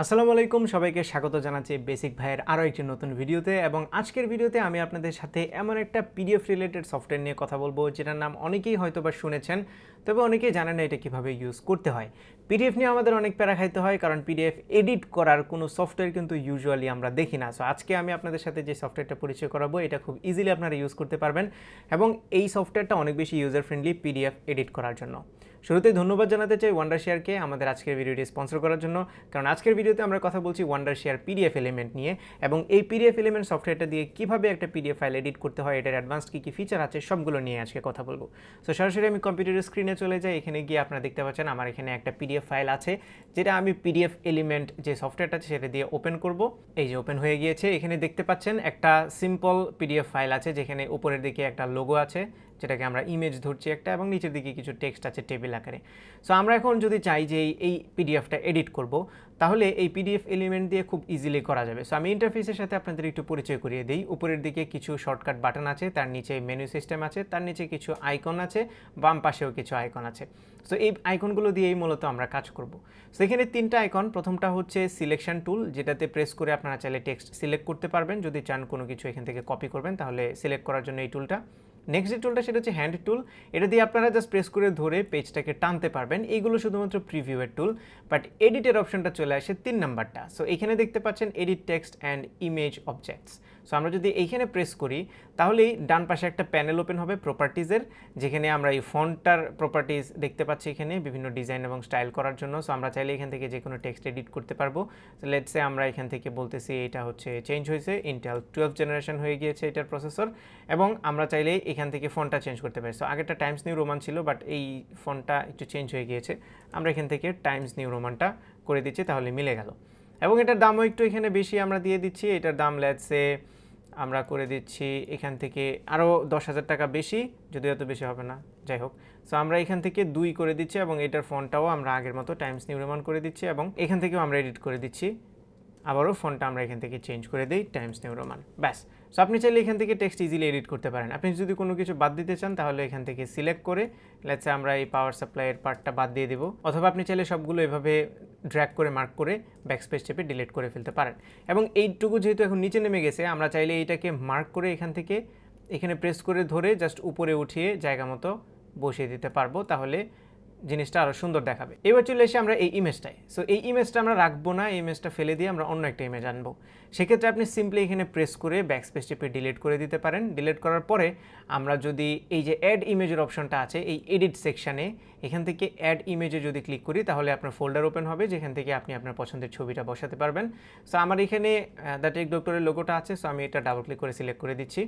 আসসালামু আলাইকুম সবাইকে স্বাগত জানাচ্ছি বেসিক ভাইয়ের আরও একটি নতুন ভিডিওতে এবং আজকের ভিডিওতে আমি আপনাদের সাথে এমন একটা পিডিএফ রিলেটেড সফটওয়্যার নিয়ে কথা বলবো যেটার নাম অনেকেই হয়তো বা শুনেছেন, তবে অনেকেই জানেন না এটা কিভাবে ইউজ করতে হয়। পিডিএফ নিয়ে আমাদের অনেক প্যারা খাইতে হয়, কারণ পিডিএফ এডিট করার কোনো সফটওয়্যার কিন্তু ইউজুয়ালি আমরা দেখি না। সো আজকে আমি আপনাদের সাথে যে সফটওয়্যারটা পরিচয় করাবো এটা খুব ইজিলি আপনারা ইউজ করতে পারবেন এবং এই সফটওয়্যারটা অনেক বেশি ইউজার ফ্রেন্ডলি পিডিএফ এডিট করার জন্য। শুরুতেই ধন্যবাদ জানাতে চাই ওয়ান্ডারশেয়ারকে আমাদের আজকের ভিডিওটি স্পন্সর করার জন্য, কারণ আজকের ভিডিওতে আমরা কথা বলছি ওয়ান্ডারশেয়ার পিডিএফ এলিমেন্ট নিয়ে এবং এই পিডিএফ এলিমেন্ট সফটওয়্যারটা দিয়ে কিভাবে একটা পিডিএফ ফাইল এডিট করতে হয়, এটার অ্যাডভান্সড কী কী ফিচার আছে সবগুলো নিয়ে আজকে কথা বলবো। সো সরাসরি আমি কম্পিউটারের স্ক্রিনে চলে যাই। এখানে গিয়ে আপনারা দেখতে পাচ্ছেন আমার এখানে একটা পিডিএফ ফাইল আছে, যেটা আমি পিডিএফ এলিমেন্ট যে সফটওয়্যারটা আছে সেটা দিয়ে ওপেন করব। এই যে ওপেন হয়ে গিয়েছে, এখানে দেখতে পাচ্ছেন একটা সিম্পল পিডিএফ ফাইল আছে, যেখানে উপরের দিকে একটা লোগো আছে যেটাকে আমরা ইমেজ ধরছি একটা, এবং নিচের দিকে কিছু টেক্সট আছে টেবিল আকারে। সো আমরা এখন যদি চাই যে এই পিডিএফটা এডিট করব, তাহলে এই পিডিএফ এলিমেন্ট দিয়ে খুব ইজিলি করা যাবে। সো আমি ইন্টারফেসের সাথে আপনাদের একটু পরিচয় করিয়ে দিই। উপরের দিকে কিছু শর্টকাট বাটন আছে, তার নিচে মেনু সিস্টেম আছে, তার নিচে কিছু আইকন আছে, বাম পাশেও কিছু আইকন আছে। সো এই আইকনগুলো দিয়েই মূলত আমরা কাজ করব। সো এখানে তিনটা আইকন। প্রথমটা হচ্ছে সিলেকশন টুল, যেটাতে প্রেস করে আপনারা চাইলে টেক্সট সিলেক্ট করতে পারবেন। যদি চান কোনো কিছু এখান থেকে কপি করবেন তাহলে সিলেক্ট করার জন্য এই টুলটা। নেক্সট যে টুলটা সেটা হচ্ছে হ্যান্ড টুল, এটা দিয়ে আপনারা জাস্ট প্রেস করে ধরে পেজটাকে টানতে পারবেন। এইগুলো শুধুমাত্র প্রিভিউয়ের টুল, বাট এডিটের অপশনটা চলে আসে 3 নাম্বারটা। সো এখানে দেখতে পাচ্ছেন edit text and image objects. So আমরা যদি এইখানে প্রেস করি তাহলেই ডান পাশে একটা প্যানেল ওপেন হবে প্রপার্টিজের, যেখানে আমরা এই ফন্টটার প্রপার্টিজ দেখতে পাচ্ছি এখানে বিভিন্ন ডিজাইন এবং স্টাইল করার জন্য। সো আমরা চাইলে এখান থেকে যে কোনো টেক্সট এডিট করতে পারবো। সো লেটস সে আমরা এখান থেকে বলতেছি এটা হচ্ছে চেঞ্জ হয়েছে, ইন্টেল 12 জেনারেশন হয়ে গিয়েছে এটার প্রসেসর, এবং আমরা চাইলে এখান থেকে ফন্টটা চেঞ্জ করতে পারি। সো আগেরটা টাইমস নিউ রোমান ছিল, বাট এই ফন্টটা একটু চেঞ্জ হয়ে গিয়েছে, আমরা এখান থেকে টাইমস নিউ রোমানটা করে দিচ্ছি, তাহলে মিলে গেল। এবং এটার দামও একটু এখানে বেশি আমরা দিয়ে দিচ্ছি। এটার দাম লেটস সে আমরা করে দিচ্ছি এখান থেকে আরও 10,000 টাকা বেশি, যদিও এত বেশি হবে না, যাই হোক। সো আমরা এখান থেকে 2 করে দিচ্ছি এবং এটার ফন্টটাও আমরা আগের মতো টাইমস নিউ রোমান করে দিচ্ছি, এবং এখান থেকেও আমরা এডিট করে দিচ্ছি। আবারও ফন্টটা আমরা এখান থেকে চেঞ্জ করে দিই টাইমস নিউ রোমান, ব্যাস। সো আপনি চাইলে এখান থেকে টেক্সট ইজিলি এডিট করতে পারেন। আপনি যদি কোনো কিছু বাদ দিতে চান তাহলে এখান থেকে সিলেক্ট করে লেটস সে আমরা এই পাওয়ার সাপ্লাইয়ের পার্টটা বাদ দিয়ে দেবো, অথবা আপনি চাইলে সবগুলো এভাবে ড্র্যাগ করে মার্ক করে ব্যাকস্পেস চেপে ডিলিট করে ফেলতে পারেন। এবং এইটুকু যেহেতু এখন নিচে নেমে গেছে, আমরা চাইলে এইটাকে মার্ক করে এখান থেকে এখানে প্রেস করে ধরে জাস্ট উপরে উঠিয়ে জায়গা মতো বসিয়ে দিতে পারবো, তাহলে জিনিসটা আরও সুন্দর দেখাবে। এবার চলে এসে আমরা এই ইমেজটায়। সো এই ইমেজটা আমরা রাখবো না, এই ইমেজটা ফেলে দিয়ে আমরা অন্য একটা ইমেজ আনবো। সেক্ষেত্রে আপনি সিম্পলি এখানে প্রেস করে ব্যাকস্পেস চেপে ডিলিট করে দিতে পারেন। ডিলিট করার পরে আমরা যদি এই যে অ্যাড ইমেজের অপশনটা আছে এই এডিট সেকশানে, এখান থেকে অ্যাড ইমেজে যদি ক্লিক করি তাহলে আপনার ফোল্ডার ওপেন হবে, যেখান থেকে আপনি আপনার পছন্দের ছবিটা বসাতে পারবেন। সো আমার এখানে দ্য টেক ডক্টরের লোগোটা আছে, সো আমি এটা ডাবল ক্লিক করে সিলেক্ট করে দিচ্ছি।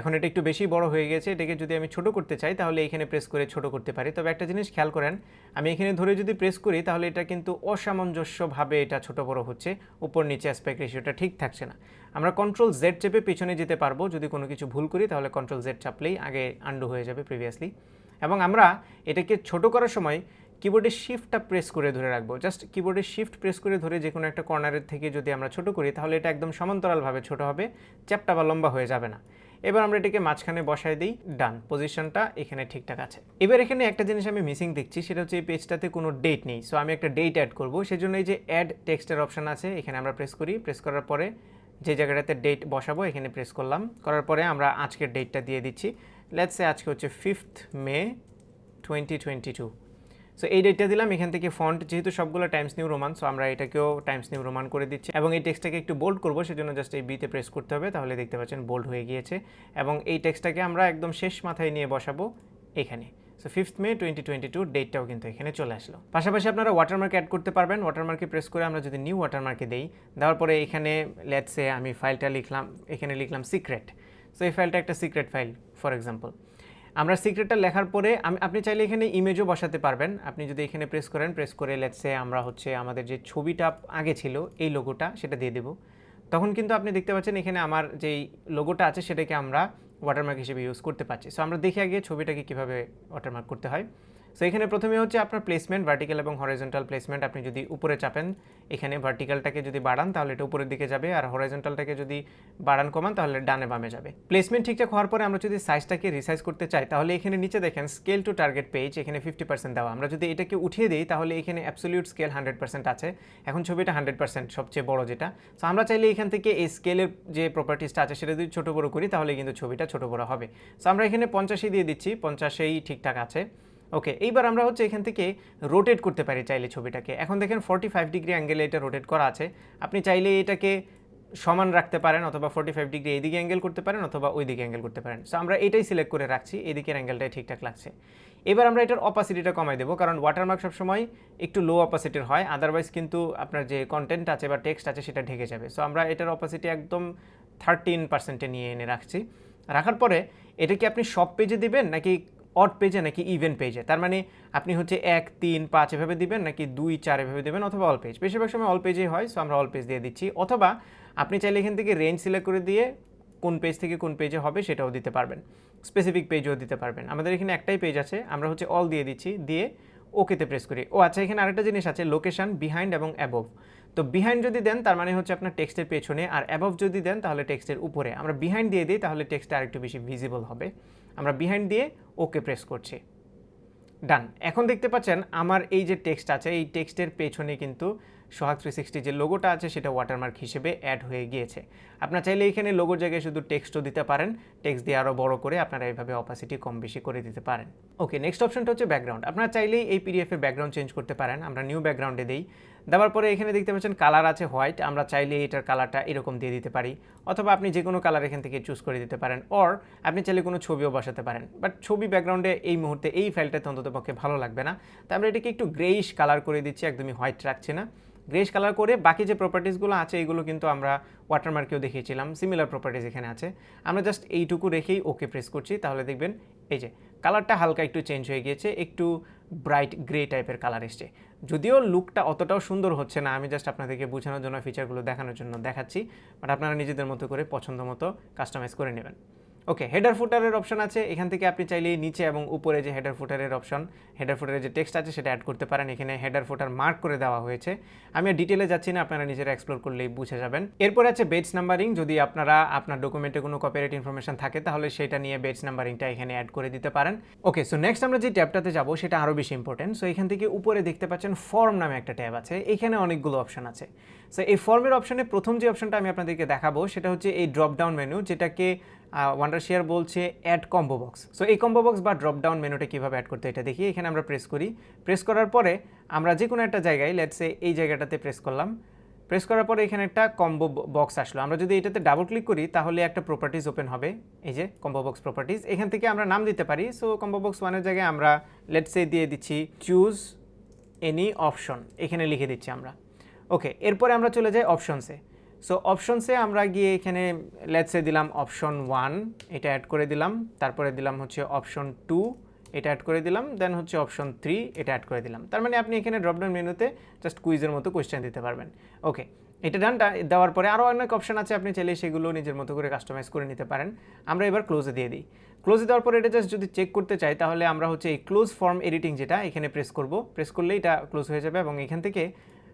এখন এটা একটু বেশি বড় হয়ে গেছে, এটাকে যদি আমি ছোট করতে চাই তাহলে এখানে প্রেস করে ছোট করতে পারি। তবে একটা জিনিস খেয়াল করেন, আমি এখানে ধরে যদি প্রেস করি তাহলে এটা কিন্তু অসামঞ্জস্যভাবে এটা ছোট বড় হচ্ছে, উপর নিচে অ্যাসপেক্ট রেশিওটা ঠিক থাকছে না। আমরা কন্ট্রোল জেড চেপে পেছনে যেতে পারবো। যদি কোনো কিছু ভুল করি তাহলে কন্ট্রোল জেড চাপলেই আগে আন্ডু হয়ে যাবে প্রিভিয়াসলি। এবং আমরা এটাকে ছোট করার সময় কিবোর্ডের শিফটটা প্রেস করে ধরে রাখবো। জাস্ট কিবোর্ডের শিফট প্রেস করে ধরে যে কোনো একটা কর্নারের থেকে যদি আমরা ছোট করি তাহলে এটা একদম সমান্তরালভাবে ছোট হবে, চ্যাপ্টা বা লম্বা হয়ে যাবে না। এবার আমরা এটাকে মাঝখানে বসাই দিই, ডান, পজিশনটা এখানে ঠিকঠাক আছে। এবার এখানে একটা জিনিস আমি মিসিং দেখছি, সেটা হচ্ছে এই পেজটাতে কোনো ডেট নেই। সো আমি একটা ডেট অ্যাড করবো, সেজন্য এই যে অ্যাড টেক্সটের অপশান আছে এখানে আমরা প্রেস করি। প্রেস করার পরে যে জায়গাটাতে ডেট বসাবো এখানে প্রেস করলাম, করার পরে আমরা আজকের ডেটটা দিয়ে দিচ্ছি। লেটস সে আজকে হচ্ছে 5th মে 2022। সো এই ডেটটা দিলাম। এখান থেকে ফন্ট যেহেতু সবগুলো টাইমস নিউ রোমান, সো আমরা এটাকেও টাইমস নিউ রোমান করে দিচ্ছি, এবং এই টেক্সটটাকে একটু বোল্ড করবো, সেজন্য জাস্ট এই বিতে প্রেস করতে হবে, তাহলে দেখতে পাচ্ছেন বোল্ড হয়ে গিয়েছে। এবং এই টেক্সটটাকে আমরা একদম শেষ মাথায় নিয়ে বসাবো এখানে। সো 5th মে 2022 ডেটটাও কিন্তু এখানে চলে আসলো। পাশাপাশি আপনারা ওয়াটারমার্ক অ্যাড করতে পারবেন। ওয়াটারমার্কে প্রেস করে আমরা যদি নিউ ওয়াটারমার্কে দেই, দেওয়ার পরে এখানে লেটস সে আমি ফাইলটা লিখলাম, এখানে লিখলাম সিক্রেট। সো এই ফাইলটা একটা সিক্রেট ফাইল ফর এক্সাম্পল। আমরা সিক্রেটটা লেখার পরে আপনি চাইলে এখানে ইমেজও বসাতে পারবেন। আপনি যদি এখানে প্রেস করেন, প্রেস করে লেটস সে আমরা হচ্ছে আমাদের যে ছবিটা আগে ছিল এই লোগোটা সেটা দিয়ে দেবো, তখন কিন্তু আপনি দেখতে পাচ্ছেন এখানে আমার যেই লোগোটা আছে সেটাকে আমরা ওয়াটারমার্ক হিসেবে ইউজ করতে পারছি। সো আমরা দেখে আগে ছবিটাকে কীভাবে ওয়াটারমার্ক করতে হয়। সো এখানে প্রথমে হচ্ছে আপনার প্লেসমেন্ট, ভার্টিক্যাল এবং হরিজন্টাল প্লেসমেন্ট। আপনি যদি উপরে চাপেন, এখানে ভার্টিক্যালটাকে যদি বাড়ান তাহলে এটা উপরের দিকে যাবে, আর হরিজন্টালটাকে যদি বাড়ান কমান তাহলে ডানে বামে যাবে। প্লেসমেন্ট ঠিকঠাক হওয়ার পরে আমরা যদি সাইজটাকে রিসাইজ করতে চাই তাহলে এখানে নিচে দেখেন স্কেল টু টার্গেট পেজ, এখানে 50% দেওয়া। আমরা যদি এটাকে উঠিয়ে দিই তাহলে এখানে অ্যাবসলিউট স্কেল 100% আছে। এখন ছবিটা 100% সবচেয়ে বড় যেটা। সো আমরা চাইলে এখান থেকে এই স্কেলের যে প্রপার্টিসটা আছে সেটা যদি ছোটো বড়ো করি তাহলে কিন্তু ছবিটা ছোটো বড়ো হবে। সো আমরা এখানে 50 দিয়ে দিচ্ছি, 50 ঠিকঠাক আছে। ওকে, এইবার আমরা হচ্ছে এখান থেকে রোটেট করতে পারি চাইলে ছবিটাকে। এখন দেখেন 45 ডিগ্রি অ্যাঙ্গেলে এটা রোটেট করা আছে। আপনি চাইলে এটাকে সমান রাখতে পারেন, অথবা 45 ডিগ্রি এইদিকে অ্যাঙ্গেল করতে পারেন, অথবা ওই দিকে অ্যাঙ্গেল করতে পারেন। সো আমরা এটাই সিলেক্ট করে রাখছি, এদিকের অ্যাঙ্গেলটাই ঠিকঠাক লাগছে। এবার আমরা এটার অপাসিটিটা কমাই দেবো, কারণ ওয়াটারমার্ক সবসময় একটু লো অপাসিটির হয়, আদারওয়াইজ কিন্তু আপনার যে কন্টেন্ট আছে বা টেক্সট আছে সেটা ঢেকে যাবে। সো আমরা এটার অপাসিটি একদম 13% নিয়ে এনে রাখছি। রাখার পরে এটা কি আপনি সব পেজে দিবেন নাকি অড পেজে নাকি ইভেন পেজে? তার মানে আপনি হচ্ছে 1, 3, 5 এভাবে দিবেন নাকি 2, 4 এভাবে দেবেন, অথবা অল পেজ। বেশিরভাগ সময় অল পেজেই হয়, সো আমরা অল পেজ দিয়ে দিচ্ছি। অথবা আপনি চাইলে এখান থেকে রেঞ্জ সিলেক্ট করে দিয়ে কোন পেজ থেকে কোন পেজে হবে সেটাও দিতে পারবেন, স্পেসিফিক পেজও দিতে পারবেন। আমাদের এখানে একটাই পেজ আছে, আমরা হচ্ছে অল দিয়ে দিচ্ছি, দিয়ে ওকেতে প্রেস করি। ও আচ্ছা, এখানে আরেকটা জিনিস আছে, লোকেশন, বিহাইন্ড এবং অ্যাবভ। তো বিহাইন্ড যদি দেন তার মানে হচ্ছে আপনার টেক্সটের পেছনে, আর অ্যাবভ যদি দেন তাহলে টেক্সটের উপরে। আমরা বিহাইন্ড দিয়ে দিই তাহলে টেক্সটটা আরেকটু বেশি ভিজিবল হবে। আমরা বিহাইন্ড দিয়ে ওকে প্রেস করছি, ডান। এখন দেখতে পাচ্ছেন আমার এই যে টেক্সট আছে, এই টেক্সটের পেছনে কিন্তু সোহাগ 360 যে লোগোটা আছে সেটা ওয়াটারমার্ক হিসেবে অ্যাড হয়ে গিয়েছে। আপনারা চাইলে এখানে লোগোর জায়গায় শুধু টেক্সটও দিতে পারেন, টেক্সট দিয়ে আরও বড় করে আপনারা এইভাবে অপাসিটি কম বেশি করে দিতে পারেন। ওকে, নেক্সট অপশনটা হচ্ছে ব্যাকগ্রাউন্ড। আপনারা চাইলেই এই পিডিএফের ব্যাকগ্রাউন্ড চেঞ্জ করতে পারেন। আমরা নিউ ব্যাকগ্রাউন্ডে দিই, দেওয়ার পরে এখানে দেখতে পাচ্ছেন কালার আছে হোয়াইট। আমরা চাইলে এটার কালারটা এরকম দিয়ে দিতে পারি, অথবা আপনি যে কোনো কালার এখান থেকে চুজ করে দিতে পারেন, অর আপনি চাইলে কোনো ছবিও বসাতে পারেন। বাট ছবি ব্যাকগ্রাউন্ডে এই মুহূর্তে এই ফাইলটাতে অন্ততপক্ষে ভালো লাগবে না, তাই আমরা এটাকে একটু গ্রেইশ কালার করে দিচ্ছি, একদমই হোয়াইট রাখছি না, গ্রেইশ কালার করে। বাকি যে প্রপার্টিসগুলো আছে এগুলো কিন্তু আমরা ওয়াটারমার্কেও দেখিয়েছিলাম, সিমিলার প্রপার্টিস এখানে আছে। আমরা জাস্ট এইটুকু রেখেই ওকে প্রেস করছি, তাহলে দেখবেন এই যে কালারটা হালকা একটু চেঞ্জ হয়ে গিয়েছে, একটু ব্রাইট গ্রে টাইপের কালার এসছে। যদিও লুকটা অতটাও সুন্দর হচ্ছে না, আমি জাস্ট আপনাদেরকে বোঝানোর জন্য, ফিচারগুলো দেখানোর জন্য দেখাচ্ছি, বাট আপনারা নিজেদের মতো করে পছন্দ মতো কাস্টমাইজ করে নেবেন। ওকে, হেডার ফুটারের অপশন আছে, এখান থেকে আপনি চাইলে নিচে এবং উপরে যে হেডার ফুটারের অপশন, হেডার ফুটারের যে টেক্সট আছে সেটা অ্যাড করতে পারেন। এখানে হেডার ফুটার মার্ক করে দেওয়া হয়েছে, আমি আর ডিটেলে যাচ্ছি না, আপনারা নিজেরা এক্সপ্লোর করলেই বুঝে যাবেন। এরপর আছে বেজ নাম্বারিং। যদি আপনারা আপনার ডকুমেন্টে কোনো কপিরাইট ইনফরমেশন থাকে তাহলে সেটা নিয়ে বেজ নাম্বারিংটা এখানে অ্যাড করে দিতে পারেন। ওকে, সো নেক্সট আমরা যে ট্যাবটাতে যাবো সেটা আরও বেশি ইম্পর্টেন্ট। সো এখান থেকে উপরে দেখতে পাচ্ছেন ফর্ম নামে একটা ট্যাব আছে, এখানে অনেকগুলো অপশন আছে। সো এই ফর্মের অপশনে প্রথম যে অপশনটা আমি আপনাদেরকে দেখাবো সেটা হচ্ছে এই ড্রপ ডাউন মেনু, যেটাকে ওয়ান্ডারশেয়ার বলছে অ্যাড কম্বো বক্স। সো এই কম্বো বক্স বা ড্রপ ডাউন মেনুটা কীভাবে অ্যাড করতে এটা দেখি। এখানে আমরা প্রেস করি, প্রেস করার পরে আমরা যে কোনো একটা জায়গায়, লেটস সে এই জায়গাটাতে প্রেস করলাম, প্রেস করার পরে এখানে একটা কম্বো বক্স আসলো। আমরা যদি এটাতে ডাবল ক্লিক করি তাহলে একটা প্রপার্টিজ ওপেন হবে, এই যে কম্বো বক্স প্রপার্টিজ। এখান থেকে আমরা নাম দিতে পারি। সো কম্বো বক্স 1 এর জায়গায় আমরা লেটস সে দিয়ে দিচ্ছি চুজ এনি অপশন, এখানে লিখে দিচ্ছি আমরা। ওকে, এরপরে আমরা চলে যাই অপশনসে। সো অপশনসে আমরা গিয়ে এখানে লেটস সে দিলাম অপশন 1, এটা অ্যাড করে দিলাম, তারপরে দিলাম হচ্ছে অপশন 2, এটা অ্যাড করে দিলাম, দেন হচ্ছে অপশন 3, এটা অ্যাড করে দিলাম। তার মানে আপনি এখানে ড্রপডাউন মেনুতে জাস্ট কুইজের মতো কোয়েশ্চেন দিতে পারবেন। ওকে, এটা ডান। দেওয়ার পরে আরও অনেক অপশন আছে, আপনি চাইলে সেগুলো নিজের মতো করে কাস্টমাইজ করে নিতে পারেন। আমরা এবার ক্লোজে দিয়ে দিই। ক্লোজে দেওয়ার পরে এটা জাস্ট যদি চেক করতে চাই তাহলে আমরা হচ্ছে এই ক্লোজ ফর্ম এডিটিং যেটা, এখানে প্রেস করব, প্রেস করলেই এটা ক্লোজ হয়ে যাবে, এবং এখান থেকে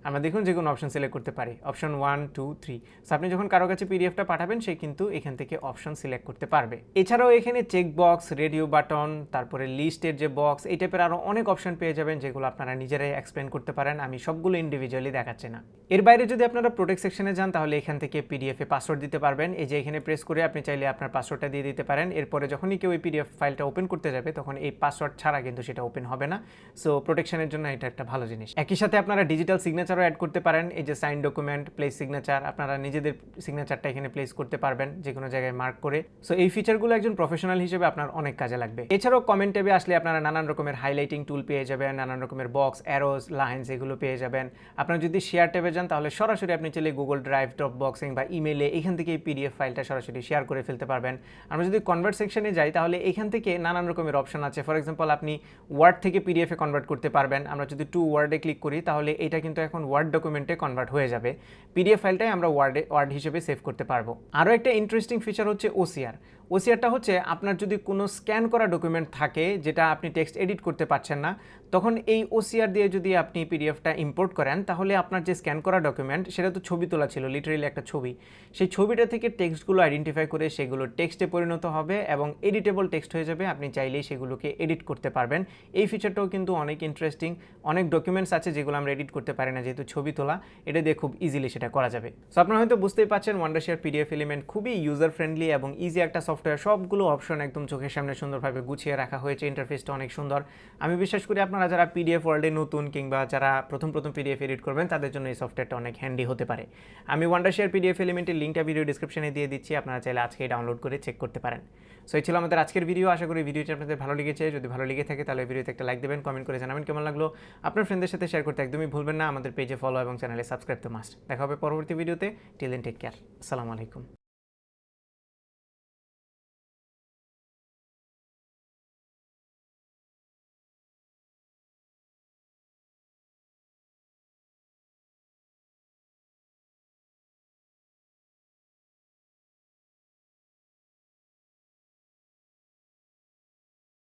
আমরা দেখুন যে কোনো অপশন সিলেক্ট করতে পারি, অপশন 1, 2, 3। সো আপনি যখন কারো কাছে পিডিএফটা পাঠাবেন সে কিন্তু এখান থেকে অপশন সিলেক্ট করতে পারবে। এছাড়াও এখানে চেক বক্স, রেডিও বাটন, তারপরে লিস্টের যে বক্স, এই টাইপের আরও অনেক অপশন পেয়ে যাবেন যেগুলো আপনারা নিজেরাই এক্সপ্লেন করতে পারেন, আমি সবগুলো ইন্ডিভিজুয়ালি দেখাচ্ছি না। এর বাইরে যদি আপনারা প্রোটেক্ট সেকশনে যান তাহলে এখান থেকে পিডিএফে পাসওয়ার্ড দিতে পারবেন। এই যে এখানে প্রেস করে আপনি চাইলে আপনার পাসওয়ার্ডটা দিয়ে দিতে পারেন। এরপরে যখনই কেউ এই পিডিএফ ফাইলটা ওপেন করতে যাবে তখন এই পাসওয়ার্ড ছাড়া কিন্তু সেটা ওপেন হবে না। সো প্রোটেকশনের জন্য এটা একটা ভালো জিনিস। একই সাথে আপনারা ডিজিটাল সিগনেচারও অ্যাড করতে পারেন। এই যে সাইন ডকুমেন্ট, প্লেস সিগনেচার, আপনারা নিজেদের সিগনেচারটা এখানে প্লেস করতে পারবেন যে কোনো জায়গায় মার্ক করে। সো এই ফিচারগুলো একজন প্রফেশনাল হিসেবে আপনার অনেক কাজে লাগবে। এছাড়াও কমেন্ট ট্যাবে আসলে আপনারা নানান রকমের হাইলাইটিং টুল পেয়ে যাবেন, নানান রকমের বক্স, অ্যারোজ, লাইনস এগুলো পেয়ে যাবেন। আপনারা যদি শেয়ার ট্যাবে যান তাহলে সরাসরি আপনি চাইলে গুগল ড্রাইভ, ড্রপ বক্সিং বা ইমেলে এখান থেকে এই পিডিএফ ফাইলটা সরাসরি শেয়ার করে ফেলতে পারবেন। আমরা যদি কনভার্ট সেকশনে যাই তাহলে এখান থেকে নানান রকমের অপশন আছে। ফর এক্সাম্পল আপনি ওয়ার্ড থেকে পিডিএফে কনভার্ট করতে পারবেন। আমরা যদি টু ওয়ার্ডে ক্লিক করি তাহলে এটা কিন্তু এখন ওয়ার্ড ডকুমেন্টে কনভার্ট হয়ে যাবে। পিডিএফ ফাইলটাই আমরা ওয়ার্ড হিসেবে সেভ করতে পারবো। আরও একটা ইন্টারেস্টিং ফিচার হচ্ছে ওসিআর। ওসিআরটা হচ্ছে আপনার যদি কোনো স্ক্যান করা ডকুমেন্ট থাকে যেটা আপনি টেক্সট এডিট করতে পারছেন না, তখন এই ওসিআর দিয়ে যদি আপনি পিডিএফটা ইম্পোর্ট করেন তাহলে আপনার যে স্ক্যান করা ডকুমেন্ট সেটা তো ছবি তোলা ছিল, লিটারেলি একটা ছবি, সেই ছবিটা থেকে টেক্সটগুলো আইডেন্টিফাই করে সেগুলো টেক্সটে পরিণত হবে এবং এডিটেবল টেক্সট হয়ে যাবে, আপনি চাইলেই সেগুলোকে এডিট করতে পারবেন। এই ফিচারটাও কিন্তু অনেক ইন্টারেস্টিং। অনেক ডকুমেন্টস আছে যেগুলো আমরা এডিট করতে পারি না, যেহেতু ছবি তোলা, এটা দিয়ে খুব ইজিলি সেটা করা যাবে। সো আপনারা হয়তো বুঝতেই পারছেন ওয়ান্ডারশেয়ার পিডিএফ এলিমেন্ট খুবই ইউজার ফ্রেন্ডলি এবং ইজি একটা সফটওয়্যার। সবগুলো অপশন একদম চোখের সামনে সুন্দরভাবে গুছিয়ে রাখা হয়েছে, ইন্টারফেসটা অনেক সুন্দর। আমি বিশ্বাস করি আপনারা যারা পিডিএফ ওয়ার্ল্ডে নতুন কিংবা যারা প্রথম পিডিএফ এডিট করবেন তাদের জন্য এই সফটওয়্যারটা অনেক হ্যান্ডি হতে পারে। আমি ওয়ান্ডারশেয়ার পিডিএফ এলিমেন্টের লিঙ্কটা ভিডিও ডিসক্রিপশনে দিয়ে দিচ্ছি, আপনারা চাইলে আজকেই ডাউনলোড করে চেক করতে পারেন। সো এই ছিল আমাদের আজকের ভিডিও। আশা করি ভিডিওটি আপনাদের ভালো লেগেছে। যদি ভালো লেগে থাকে তাহলে ভিডিওতে একটা লাইক দেবেন, কমেন্ট করে জানাবেন কেমন লাগলো। আপনার ফ্রেন্ডদের সাথে শেয়ার করতে একদমই ভুলবেন না। আমাদের পেজে ফলো এবং চ্যানেলে সাবস্ক্রাইব তো মাস্ট। দেখা হবে পরবর্তী ভিডিওতে। Till then take care. আসসালামু আলাইকুম।